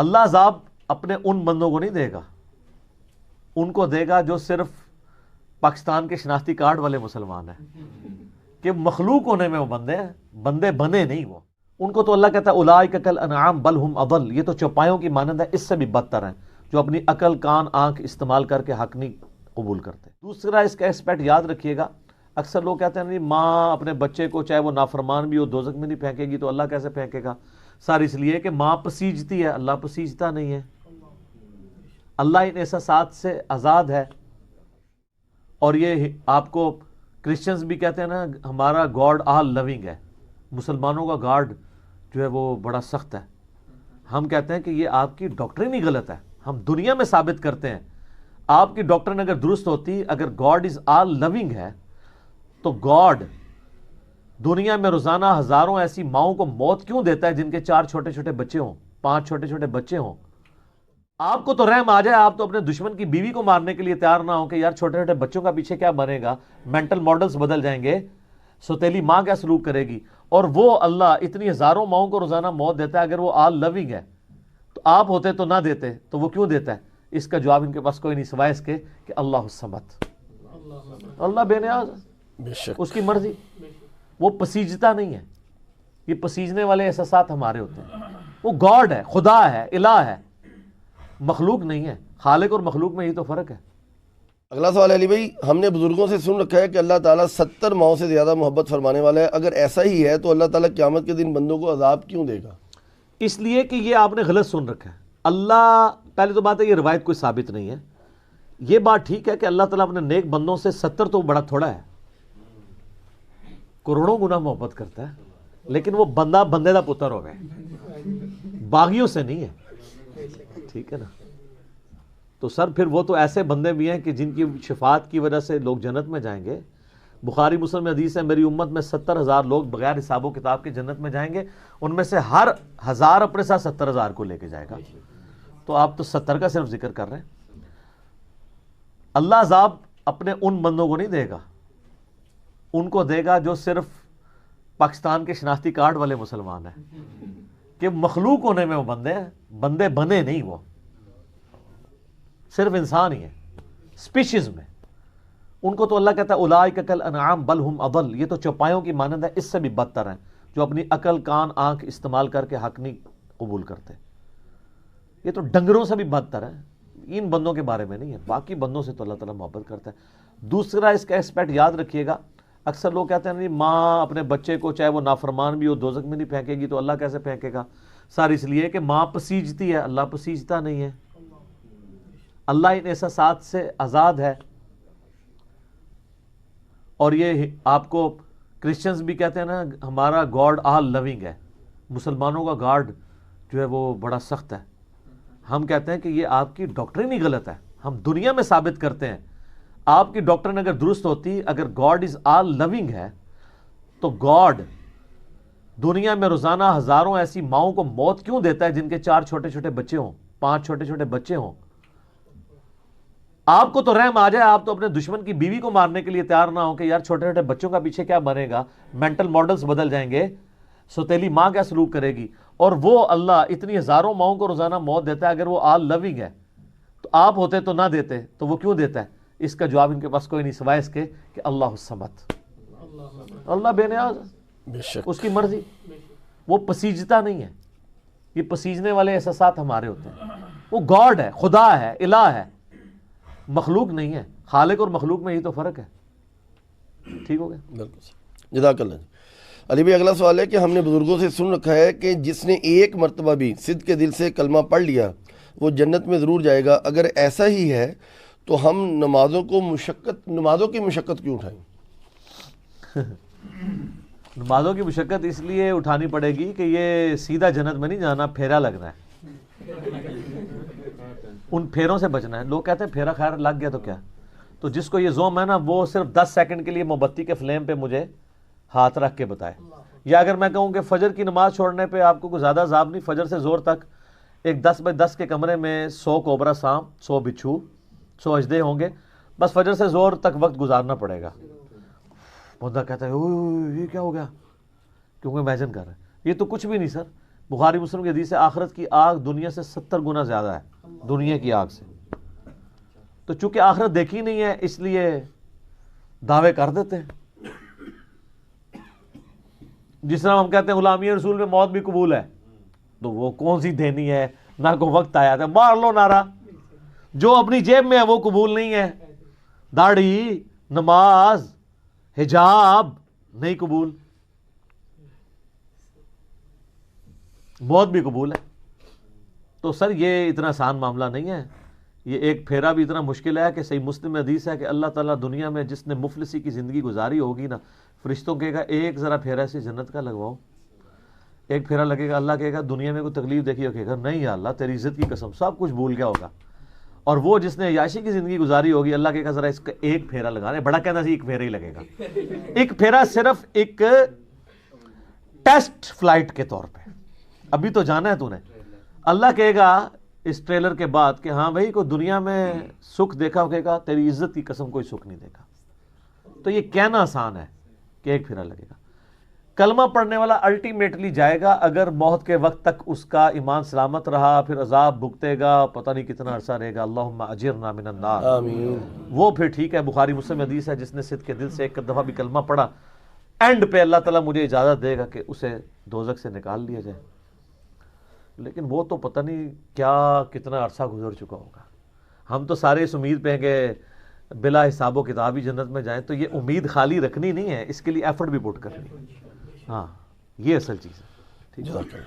اللہ عذاب اپنے ان بندوں کو نہیں دے گا، ان کو دے گا جو صرف پاکستان کے شناختی کارڈ والے مسلمان ہیں، کہ مخلوق ہونے میں وہ بندے ہیں، بندے بنے نہیں وہ. ان کو تو اللہ کہتا ہے اولئک کالانعام بل ہم اضل، یہ تو چوپایوں کی مانند ہے، اس سے بھی بدتر ہیں، جو اپنی عقل کان آنکھ استعمال کر کے حق نہیں قبول کرتے. دوسرا اس کا ایسپیکٹ یاد رکھیے گا، اکثر لوگ کہتے ہیں نہیں ماں اپنے بچے کو چاہے وہ نافرمان بھی ہو دوزخ میں نہیں پھینکے گی تو اللہ کیسے پھینکے گا؟ سر اس لیے کہ ماں پسیجتی ہے، اللہ پسیجتا نہیں ہے. اللہ ان احساسات سے آزاد ہے. اور یہ آپ کو کرسچنز بھی کہتے ہیں نا ہمارا گاڈ آل لونگ ہے، مسلمانوں کا گاڈ جو ہے وہ بڑا سخت ہے. ہم کہتے ہیں کہ یہ آپ کی ڈاکٹرین ہی غلط ہے. ہم دنیا میں ثابت کرتے ہیں آپ کی ڈاکٹرین اگر درست ہوتی، اگر گاڈ از آل لونگ ہے تو گاڈ دنیا میں روزانہ ہزاروں ایسی ماؤں کو موت کیوں دیتا ہے جن کے 4 چھوٹے چھوٹے بچے ہوں، 5 چھوٹے چھوٹے بچے ہوں؟ آپ کو تو رحم آ جائے، آپ تو اپنے دشمن کی بیوی کو مارنے کے لیے تیار نہ ہو کہ یار چھوٹے چھوٹے بچوں کا پیچھے کیا بنے گا، مینٹل ماڈلز بدل جائیں گے، سوتیلی ماں کیا سلوک کرے گی. اور وہ اللہ اتنی ہزاروں ماؤں کو روزانہ موت دیتا ہے. اگر وہ آل لونگ ہے تو آپ ہوتے تو نہ دیتے، تو وہ کیوں دیتا ہے؟ اس کا جواب ان کے پاس کوئی نہیں سوائے اس کے کہ اللہ الصمد، اللہ بے نیاز، اس کی مرضی، وہ پسیجتا نہیں ہے. یہ پسیجنے والے احساسات ہمارے ہوتے ہیں. وہ گاڈ ہے، خدا ہے، الہ ہے، مخلوق نہیں ہے. خالق اور مخلوق میں یہی تو فرق ہے. اگلا سوال ہے علی بھائی، ہم نے بزرگوں سے سن رکھا ہے کہ اللہ تعالیٰ 70 ماؤں سے زیادہ محبت فرمانے والا ہے. اگر ایسا ہی ہے تو اللہ تعالیٰ قیامت کے دن بندوں کو عذاب کیوں دے گا؟ اس لیے کہ یہ آپ نے غلط سن رکھا ہے. اللہ، پہلے تو بات ہے یہ روایت کوئی ثابت نہیں ہے. یہ بات ٹھیک ہے کہ اللہ تعالیٰ اپنے نیک بندوں سے 70 تو بڑا تھوڑا ہے، کروڑوں گنا محبت کرتا ہے، لیکن وہ بندہ بندے دا پتر ہو گئے، باغیوں سے نہیں ہے. ٹھیک ہے نا؟ تو سر پھر وہ تو ایسے بندے بھی ہیں کہ جن کی شفاعت کی وجہ سے لوگ جنت میں جائیں گے. بخاری مسلم میں حدیث ہے میری امت میں 70,000 لوگ بغیر حساب و کتاب کے جنت میں جائیں گے، ان میں سے ہر 1000 اپنے ساتھ 70,000 کو لے کے جائے گا. تو آپ تو 70 کا صرف ذکر کر رہے ہیں. اللہ عذاب اپنے ان بندوں کو نہیں دے گا، ان کو دے گا جو صرف پاکستان کے شناختی کارڈ والے مسلمان ہیں، کہ مخلوق ہونے میں وہ بندے ہیں، بندے بنے نہیں، وہ صرف انسان ہی ہیں اسپیشیز میں. ان کو تو اللہ کہتا ہے اولئک کالانعام بل ہم اضل، یہ تو چوپایوں کی مانند ہے، اس سے بھی بدتر ہیں، جو اپنی عقل کان آنکھ استعمال کر کے حق نہیں قبول کرتے. یہ تو ڈنگروں سے بھی بدتر ہے. ان بندوں کے بارے میں نہیں ہے، باقی بندوں سے تو اللہ تعالیٰ محبت کرتا ہے. دوسرا اس کا ایسپیکٹ یاد رکھیے گا، اکثر لوگ کہتے ہیں نہیں ماں اپنے بچے کو چاہے وہ نافرمان بھی ہو دوزخ میں نہیں پھینکے گی تو اللہ کیسے پھینکے گا؟ سر اس لیے کہ ماں پسیجتی ہے، اللہ پسیجتا نہیں ہے. اللہ ان احساسات سے آزاد ہے. اور یہ آپ کو کرسچنز بھی کہتے ہیں نا ہمارا گاڈ آل لونگ ہے، مسلمانوں کا گاڈ جو ہے وہ بڑا سخت ہے. ہم کہتے ہیں کہ یہ آپ کی ڈاکٹرین ہی غلط ہے. ہم دنیا میں ثابت کرتے ہیں آپ کی ڈاکٹرین اگر درست ہوتی، اگر گاڈ از آل لونگ ہے تو گاڈ دنیا میں روزانہ ہزاروں ایسی ماؤں کو موت کیوں دیتا ہے جن کے 4 چھوٹے چھوٹے بچے ہوں، 5 چھوٹے چھوٹے بچے ہوں؟ آپ کو تو رحم آ جائے، آپ تو اپنے دشمن کی بیوی کو مارنے کے لیے تیار نہ ہو کہ یار چھوٹے چھوٹے بچوں کا پیچھے کیا بنے گا، مینٹل ماڈلز بدل جائیں گے، سوتیلی ماں کیا سلوک کرے گی. اور وہ اللہ اتنی ہزاروں ماؤں کو روزانہ موت دیتا ہے. اگر وہ آل لونگ ہے تو آپ ہوتے تو نہ دیتے، تو وہ کیوں دیتا ہے؟ اس کا جواب ان کے پاس کوئی نہیں سوائے اس کے کہ اللہ الصمد، اللہ بے نیاز، اس کی مرضی، وہ پسیجتا نہیں ہے. یہ پسیجنے والے احساسات ہمارے ہوتے ہیں. وہ گاڈ ہے، خدا ہے، الہ ہے، مخلوق نہیں ہے. خالق اور مخلوق میں یہی تو فرق ہے. ٹھیک ہو گیا؟ بالکل، جزاک اللہ. علی بھائی اگلا سوال ہے کہ ہم نے بزرگوں سے سن رکھا ہے کہ جس نے ایک مرتبہ بھی صدق کے دل سے کلمہ پڑھ لیا وہ جنت میں ضرور جائے گا. اگر ایسا ہی ہے تو ہم نمازوں کی مشقت کیوں اٹھائیں؟ نمازوں کی مشقت اس لیے اٹھانی پڑے گی کہ یہ سیدھا جنت میں نہیں جانا، پھیرا لگنا ہے، ان پھیروں سے بچنا ہے. لوگ کہتے ہیں پھیرا خیر لگ گیا تو کیا. تو جس کو یہ زوم ہے نا وہ صرف 10 سیکنڈ کے لیے موم بتی کے فلیم پہ مجھے ہاتھ رکھ کے بتائے. یا اگر میں کہوں کہ فجر کی نماز چھوڑنے پہ آپ کو کوئی زیادہ عذاب نہیں، فجر سے زور تک ایک 10 بائی 10 کے کمرے میں 100 کوبرا سانپ، 100 بچھو، 100 اژدھے ہوں گے، بس فجر سے زور تک وقت گزارنا پڑے گا. بندہ کہتا ہے اوہ یہ کیا ہو گیا، کیونکہ امیجن کر رہے ہیں. یہ تو کچھ بھی نہیں سر، بخاری مسلم کی حدیث ہے آخرت کی آگ دنیا سے 70 گنا زیادہ ہے دنیا کی آگ سے. تو چونکہ آخرت دیکھی نہیں ہے اس لیے دعوے کر دیتے ہیں. جس طرح ہم کہتے ہیں غلامی رسول میں موت بھی قبول ہے, تو وہ کون سی دینی ہے, نہ کوئی وقت آیا تھا مار لو نعرہ. جو اپنی جیب میں ہے وہ قبول نہیں ہے. داڑھی, نماز, حجاب نہیں قبول, موت بھی قبول ہے. تو سر یہ اتنا آسان معاملہ نہیں ہے. یہ ایک پھیرا بھی اتنا مشکل ہے کہ صحیح مسلم میں حدیث ہے کہ اللہ تعالیٰ دنیا میں جس نے مفلسی کی زندگی گزاری ہوگی نا, فرشتوں کہے گا ایک ذرا پھیرا سے جنت کا لگواؤ. ایک پھیرا لگے گا, اللہ کہے گا دنیا میں کوئی تکلیف دیکھی ہو, کہے گا نہیں یا اللہ تیری عزت کی قسم سب کچھ بھول گیا ہوگا. اور وہ جس نے عیاشی کی زندگی گزاری ہوگی, اللہ کہے گا ذرا اس کا ایک پھیرا لگا رہے, بڑا کہنا سی ایک پھیرا ہی لگے گا. ایک پھیرا صرف ایک ٹیسٹ فلائٹ کے طور پہ, ابھی تو جانا ہے تو نے. اللہ کہے گا اس ٹریلر کے بعد کہ ہاں بھائی کوئی دنیا میں سکھ دیکھا, کہے گا تیری عزت کی قسم کوئی سکھ نہیں دیکھا. تو یہ کہنا آسان ہے کہ ایک پھیرا لگے گا. کلمہ پڑھنے والا الٹیمیٹلی جائے گا اگر موت کے وقت تک اس کا ایمان سلامت رہا, پھر عذاب بھگتے گا, پتہ نہیں کتنا عرصہ رہے گا. اللہم اجرنا من النار, آمین. وہ پھر ٹھیک ہے. بخاری مسلم حدیث ہے جس نے صدق کے دل سے ایک دفعہ بھی کلمہ پڑھا, اینڈ پہ اللہ تعالیٰ مجھے اجازت دے گا کہ اسے دوزخ سے نکال لیا جائے. لیکن وہ تو پتہ نہیں کیا کتنا عرصہ گزر چکا ہوگا. ہم تو سارے اس امید پہ ہیں کہ بلا حساب و کتاب ہی جنت میں جائیں. تو یہ امید خالی رکھنی نہیں ہے, اس کے لیے ایفرٹ بھی پٹ کرنی ہے. ہاں یہ اصل چیز ہے. ٹھیک ہے.